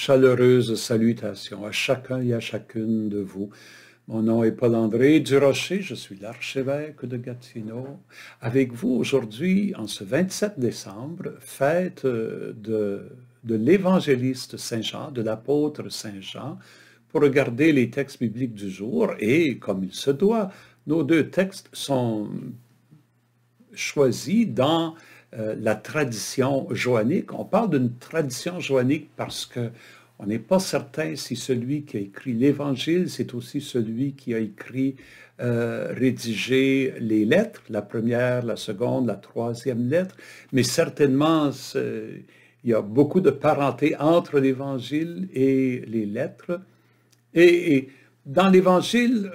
Chaleureuse salutation à chacun et à chacune de vous. Mon nom est Paul-André Durocher, je suis l'archevêque de Gatineau. Avec vous aujourd'hui, en ce 27 décembre, fête de l'évangéliste Saint Jean, de l'apôtre Saint Jean, pour regarder les textes bibliques du jour. Et comme il se doit, nos deux textes sont choisis dans la tradition joannique. On parle d'une tradition joannique parce que on n'est pas certain si celui qui a écrit l'Évangile, c'est aussi celui qui a écrit, rédigé les lettres, la première, la seconde, la troisième lettre, mais certainement il y a beaucoup de parenté entre l'Évangile et les lettres. Et dans l'Évangile,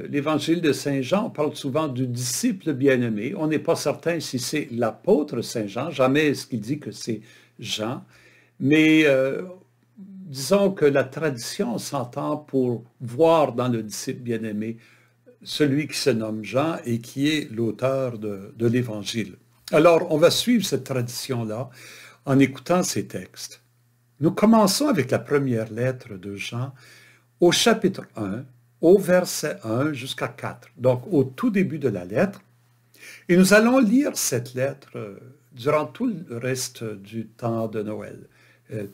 l'Évangile de Saint Jean, on parle souvent du disciple bien-aimé. On n'est pas certain si c'est l'apôtre Saint Jean, jamais est-ce qu'il dit que c'est Jean, mais disons que la tradition s'entend pour voir dans le disciple bien-aimé celui qui se nomme Jean et qui est l'auteur de l'Évangile. Alors, on va suivre cette tradition-là en écoutant ces textes. Nous commençons avec la première lettre de Jean, au chapitre 1, au verset 1 jusqu'à 4, donc au tout début de la lettre. Et nous allons lire cette lettre durant tout le reste du temps de Noël,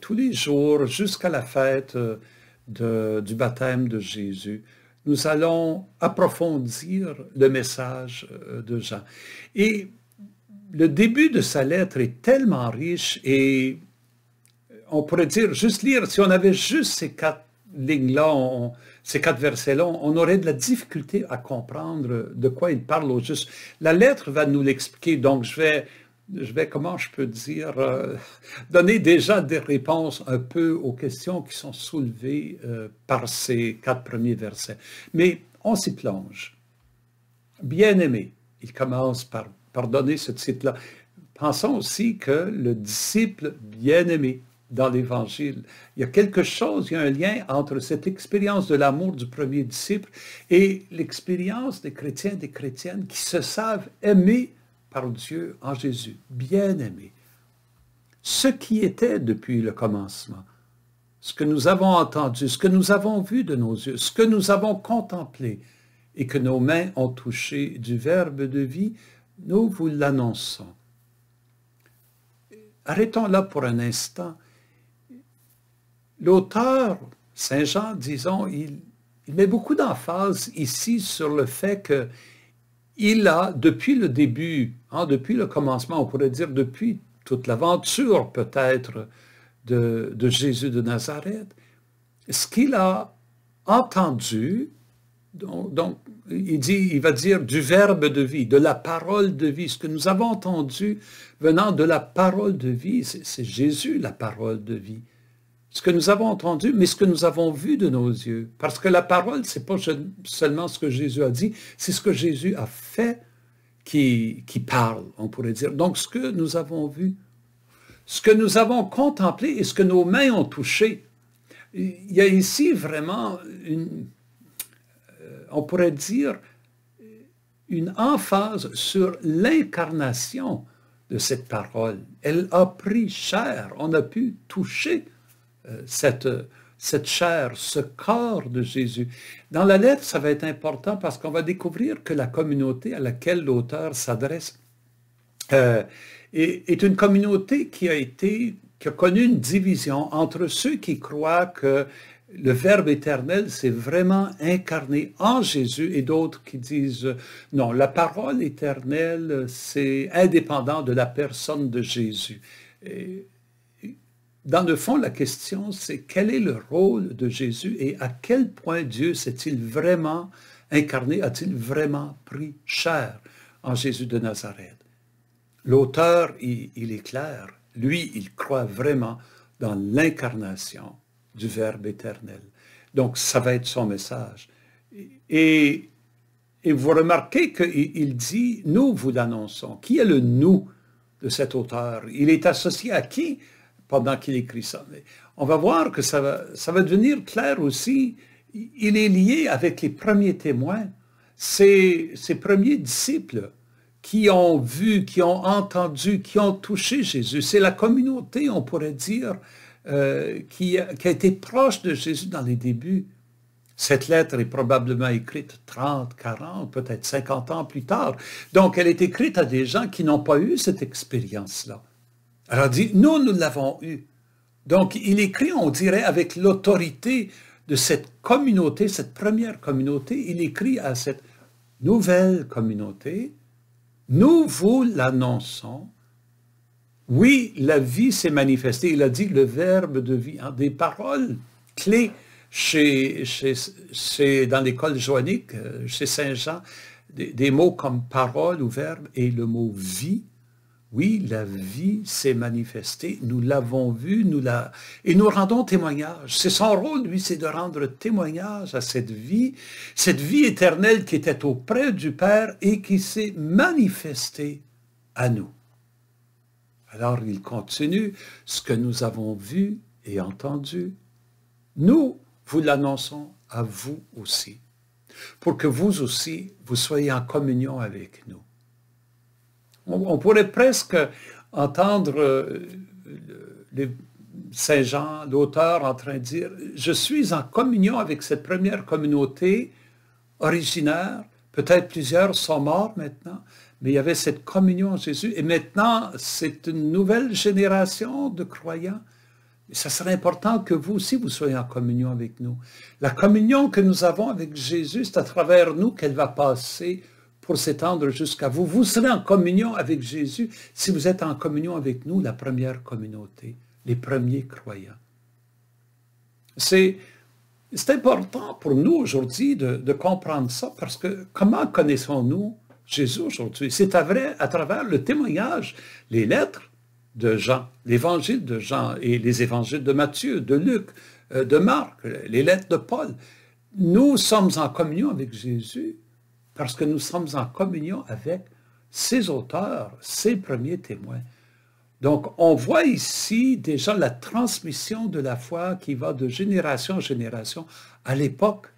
tous les jours jusqu'à la fête du baptême de Jésus. Nous allons approfondir le message de Jean. Et le début de sa lettre est tellement riche et on pourrait dire, juste lire, si on avait juste ces quatre lignes-là, ces quatre versets-là, on aurait de la difficulté à comprendre de quoi il parle au juste. La lettre va nous l'expliquer, donc je vais, comment je peux dire, donner déjà des réponses un peu aux questions qui sont soulevées par ces quatre premiers versets. Mais on s'y plonge. Bien-aimé, il commence par donner ce titre-là. Pensons aussi que le disciple bien-aimé, dans l'Évangile. Il y a quelque chose, il y a un lien entre cette expérience de l'amour du premier disciple et l'expérience des chrétiens et des chrétiennes qui se savent aimés par Dieu en Jésus, bien-aimés. Ce qui était depuis le commencement, ce que nous avons entendu, ce que nous avons vu de nos yeux, ce que nous avons contemplé et que nos mains ont touché du Verbe de vie, nous vous l'annonçons. Arrêtons là pour un instant. L'auteur, Saint Jean, disons, il met beaucoup d'emphase ici sur le fait qu'il a, depuis le début, depuis le commencement, on pourrait dire depuis toute l'aventure peut-être de Jésus de Nazareth, ce qu'il a entendu, donc il va dire du Verbe de vie, de la parole de vie, ce que nous avons entendu venant de la parole de vie, c'est Jésus la parole de vie. Ce que nous avons entendu, mais ce que nous avons vu de nos yeux. Parce que la parole, ce n'est pas seulement ce que Jésus a dit, c'est ce que Jésus a fait qui parle, on pourrait dire. Donc, ce que nous avons vu, ce que nous avons contemplé et ce que nos mains ont touché. Il y a ici vraiment on pourrait dire, une emphase sur l'incarnation de cette parole. Elle a pris chair, on a pu toucher cette chair, ce corps de Jésus. Dans la lettre, ça va être important parce qu'on va découvrir que la communauté à laquelle l'auteur s'adresse est une communauté qui a connu une division entre ceux qui croient que le Verbe éternel s'est vraiment incarné en Jésus et d'autres qui disent non, la parole éternelle, c'est indépendant de la personne de Jésus. Dans le fond, la question, c'est quel est le rôle de Jésus et à quel point Dieu s'est-il vraiment incarné, a-t-il vraiment pris chair en Jésus de Nazareth? L'auteur, il est clair. Lui, il croit vraiment dans l'incarnation du Verbe éternel. Donc, ça va être son message. Et vous remarquez qu'il dit, nous vous l'annonçons. Qui est le nous de cet auteur? Il est associé à qui pendant qu'il écrit ça? Mais on va voir que ça va devenir clair aussi. Il est lié avec les premiers témoins, ces premiers disciples qui ont vu, qui ont entendu, qui ont touché Jésus. C'est la communauté, on pourrait dire, qui a été proche de Jésus dans les débuts. Cette lettre est probablement écrite 30, 40, peut-être 50 ans plus tard. Donc, elle est écrite à des gens qui n'ont pas eu cette expérience-là. Alors, il dit, nous l'avons eu. Donc, il écrit, on dirait, avec l'autorité de cette communauté, cette première communauté, il écrit à cette nouvelle communauté, nous vous l'annonçons. Oui, la vie s'est manifestée. Il a dit le verbe de vie, hein, des paroles clés dans l'école joannique, chez Saint Jean, des mots comme parole ou verbe et le mot vie. Oui, la vie s'est manifestée, nous l'avons vue, et nous rendons témoignage. C'est son rôle, lui, c'est de rendre témoignage à cette vie éternelle qui était auprès du Père et qui s'est manifestée à nous. Alors il continue, ce que nous avons vu et entendu, nous vous l'annonçons à vous aussi, pour que vous aussi, vous soyez en communion avec nous. On pourrait presque entendre Saint Jean, l'auteur, en train de dire « Je suis en communion avec cette première communauté originaire, peut-être plusieurs sont morts maintenant, mais il y avait cette communion en Jésus, et maintenant c'est une nouvelle génération de croyants. Ça serait important que vous aussi, vous soyez en communion avec nous. La communion que nous avons avec Jésus, c'est à travers nous qu'elle va passer pour s'étendre jusqu'à vous. Vous serez en communion avec Jésus si vous êtes en communion avec nous, la première communauté, les premiers croyants. C'est important pour nous aujourd'hui de comprendre ça, parce que comment connaissons-nous Jésus aujourd'hui? C'est à travers le témoignage, les lettres de Jean, l'évangile de Jean et les évangiles de Matthieu, de Luc, de Marc, les lettres de Paul. Nous sommes en communion avec Jésus parce que nous sommes en communion avec ses auteurs, ses premiers témoins. Donc, on voit ici déjà la transmission de la foi qui va de génération en génération à l'époque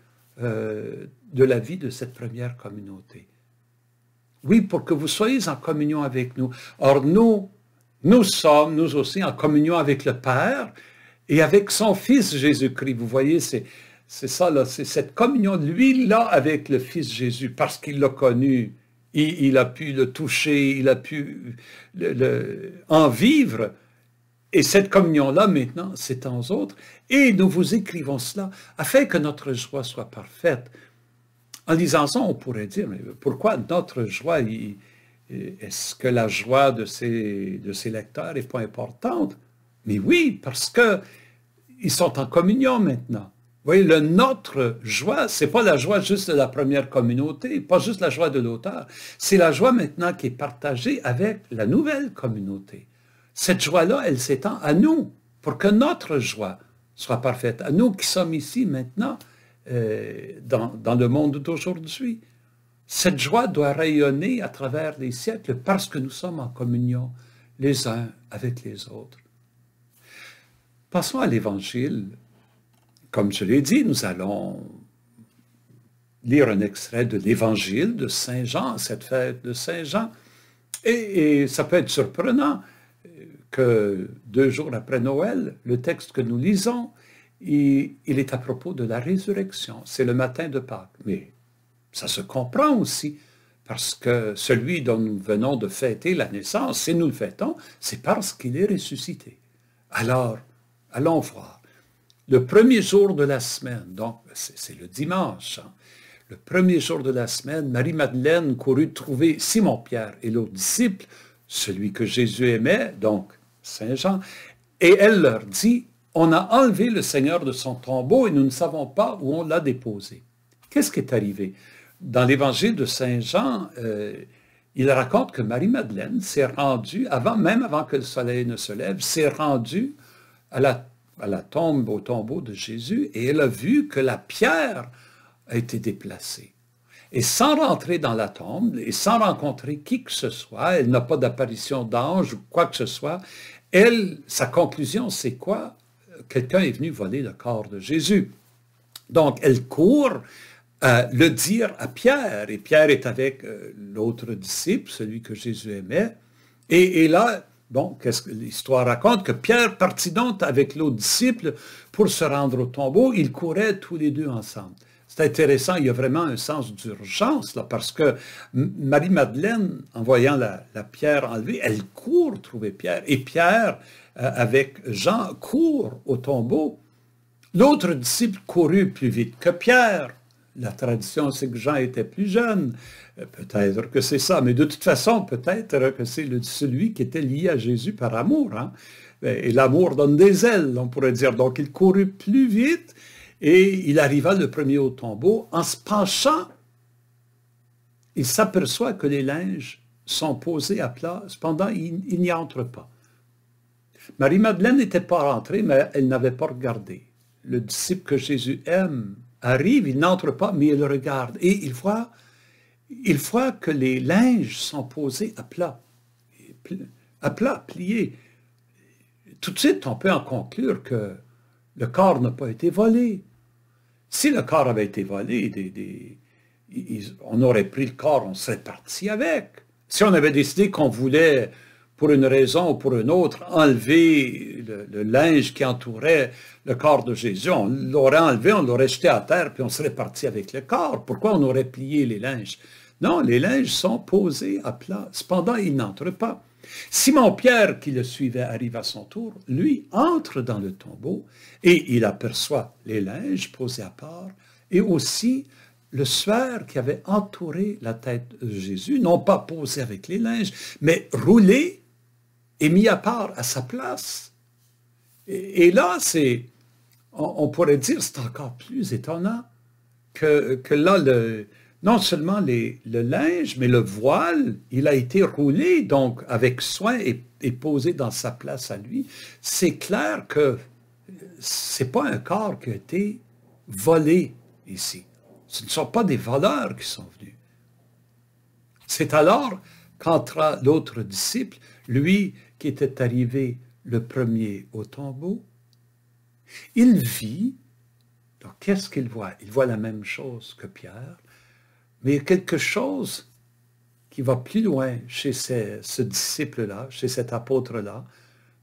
de la vie de cette première communauté. Oui, pour que vous soyez en communion avec nous. Or, nous sommes, nous aussi, en communion avec le Père et avec son Fils Jésus-Christ. Vous voyez, c'est ça, là, c'est cette communion, lui, là, avec le Fils Jésus, parce qu'il l'a connu, il a pu le toucher, il a pu en vivre. Et cette communion-là, maintenant, c'est en autres. Et nous vous écrivons cela afin que notre joie soit parfaite. En lisant ça, on pourrait dire, mais pourquoi notre joie, est-ce que la joie de ces lecteurs n'est pas importante? Mais oui, parce qu'ils sont en communion maintenant. Vous voyez, notre joie, ce n'est pas la joie juste de la première communauté, pas juste la joie de l'auteur, c'est la joie maintenant qui est partagée avec la nouvelle communauté. Cette joie-là, elle s'étend à nous, pour que notre joie soit parfaite, à nous qui sommes ici maintenant, dans le monde d'aujourd'hui. Cette joie doit rayonner à travers les siècles parce que nous sommes en communion les uns avec les autres. Passons à l'Évangile. Comme je l'ai dit, nous allons lire un extrait de l'Évangile de Saint Jean, cette fête de Saint Jean. Et ça peut être surprenant que 2 jours après Noël, le texte que nous lisons, il est à propos de la résurrection. C'est le matin de Pâques. Mais ça se comprend aussi, parce que celui dont nous venons de fêter la naissance, si nous le fêtons, c'est parce qu'il est ressuscité. Alors, allons voir. Le premier jour de la semaine, donc c'est le dimanche, hein, le premier jour de la semaine, Marie-Madeleine courut trouver Simon-Pierre et l'autre disciple, celui que Jésus aimait, donc Saint Jean, et elle leur dit, on a enlevé le Seigneur de son tombeau et nous ne savons pas où on l'a déposé. Qu'est-ce qui est arrivé? Dans l'évangile de Saint Jean, il raconte que Marie-Madeleine s'est rendue, même avant que le soleil ne se lève, s'est rendue à la tombe, au tombeau de Jésus, et elle a vu que la pierre a été déplacée. Et sans rentrer dans la tombe, et sans rencontrer qui que ce soit, elle n'a pas d'apparition d'ange ou quoi que ce soit, sa conclusion, c'est quoi? Quelqu'un est venu voler le corps de Jésus. Donc, elle court le dire à Pierre, et Pierre est avec l'autre disciple, celui que Jésus aimait, et là, Bon, qu'est-ce que l'histoire raconte? Que Pierre partit donc avec l'autre disciple pour se rendre au tombeau. Ils couraient tous les deux ensemble. C'est intéressant, il y a vraiment un sens d'urgence, là, parce que Marie-Madeleine, en voyant la pierre enlevée, elle court trouver Pierre. Et Pierre, avec Jean, court au tombeau. L'autre disciple courut plus vite que Pierre. La tradition, c'est que Jean était plus jeune. Peut-être que c'est ça, mais de toute façon, peut-être que c'est celui qui était lié à Jésus par amour. Hein? Et l'amour donne des ailes, on pourrait dire. Donc, il courut plus vite et il arriva le premier au tombeau. En se penchant, il s'aperçoit que les linges sont posés à plat. Cependant, il n'y entre pas. Marie-Madeleine n'était pas rentrée, mais elle n'avait pas regardé. Le disciple que Jésus aime arrive, il n'entre pas, mais il regarde. Et il voit que les linges sont posés à plat, pliés. Tout de suite, on peut en conclure que le corps n'a pas été volé. Si le corps avait été volé, on aurait pris le corps, on serait parti avec. Si on avait décidé qu'on voulait, pour une raison ou pour une autre, enlever le linge qui entourait le corps de Jésus, on l'aurait enlevé, on l'aurait jeté à terre, puis on serait parti avec le corps. Pourquoi on aurait plié les linges? Non, les linges sont posés à plat. Cependant, il n'entre pas. Simon-Pierre, qui le suivait, arrive à son tour. Lui entre dans le tombeau et il aperçoit les linges posés à part et aussi le suaire qui avait entouré la tête de Jésus, non pas posé avec les linges, mais roulé et mis à part à sa place. Et là, on pourrait dire, c'est encore plus étonnant que là, non seulement le linge, mais le voile, il a été roulé, donc avec soin et posé dans sa place à lui. C'est clair que ce n'est pas un corps qui a été volé ici. Ce ne sont pas des voleurs qui sont venus. C'est alors qu'entra l'autre disciple, lui qui était arrivé le premier au tombeau. Il vit, donc qu'est-ce qu'il voit? Il voit la même chose que Pierre, mais il y a quelque chose qui va plus loin chez ce disciple-là, chez cet apôtre-là.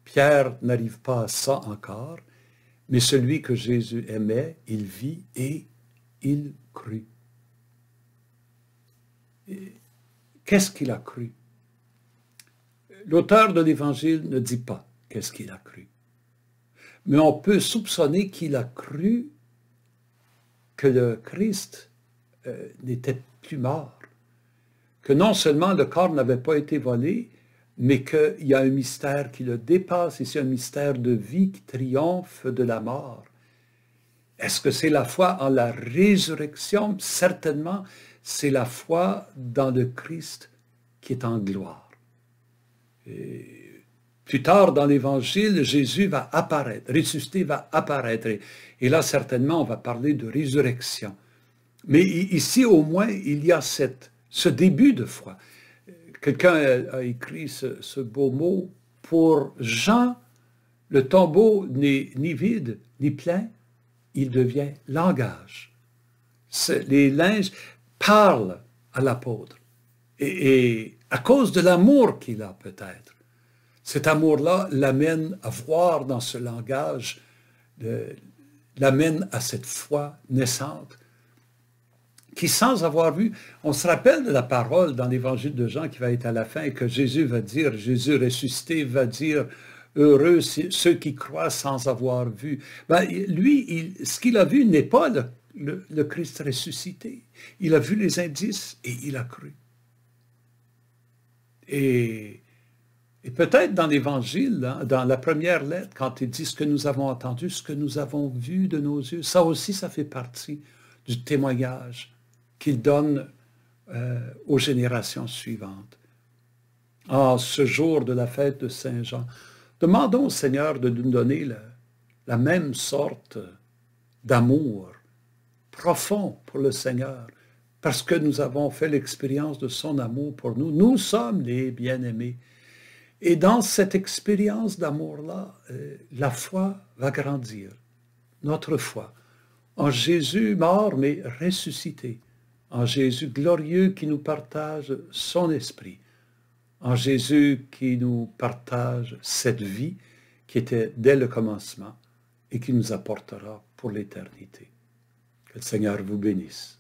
Pierre n'arrive pas à ça encore, mais celui que Jésus aimait, il vit et il crut. Qu'est-ce qu'il a cru? L'auteur de l'Évangile ne dit pas qu'est-ce qu'il a cru. Mais on peut soupçonner qu'il a cru que le Christ n'était plus mort, que non seulement le corps n'avait pas été volé, mais qu'il y a un mystère qui le dépasse, et c'est un mystère de vie qui triomphe de la mort. Est-ce que c'est la foi en la résurrection? Certainement, c'est la foi dans le Christ qui est en gloire. Et plus tard dans l'Évangile, Jésus va apparaître, ressuscité va apparaître, et là certainement on va parler de résurrection. Mais ici, au moins, il y a ce début de foi. Quelqu'un a écrit ce beau mot. Pour Jean, le tombeau n'est ni vide, ni plein, il devient langage. Les linges parlent à l'apôtre. Et à cause de l'amour qu'il a peut-être, cet amour-là l'amène à voir dans ce langage, l'amène à cette foi naissante, qui sans avoir vu, on se rappelle de la parole dans l'évangile de Jean qui va être à la fin et que Jésus va dire, Jésus ressuscité va dire, heureux ceux qui croient sans avoir vu. Ben, lui, ce qu'il a vu n'est pas le Christ ressuscité. Il a vu les indices et il a cru. Et peut-être dans l'évangile, hein, dans la première lettre, quand il dit ce que nous avons entendu, ce que nous avons vu de nos yeux, ça aussi, ça fait partie du témoignage qu'il donne aux générations suivantes. En ce jour de la fête de Saint Jean, demandons au Seigneur de nous donner la même sorte d'amour profond pour le Seigneur, parce que nous avons fait l'expérience de son amour pour nous. Nous sommes les bien-aimés. Et dans cette expérience d'amour-là, la foi va grandir. Notre foi en Jésus mort mais ressuscité, en Jésus glorieux qui nous partage son esprit. en Jésus qui nous partage cette vie qui était dès le commencement et qui nous apportera pour l'éternité. Que le Seigneur vous bénisse.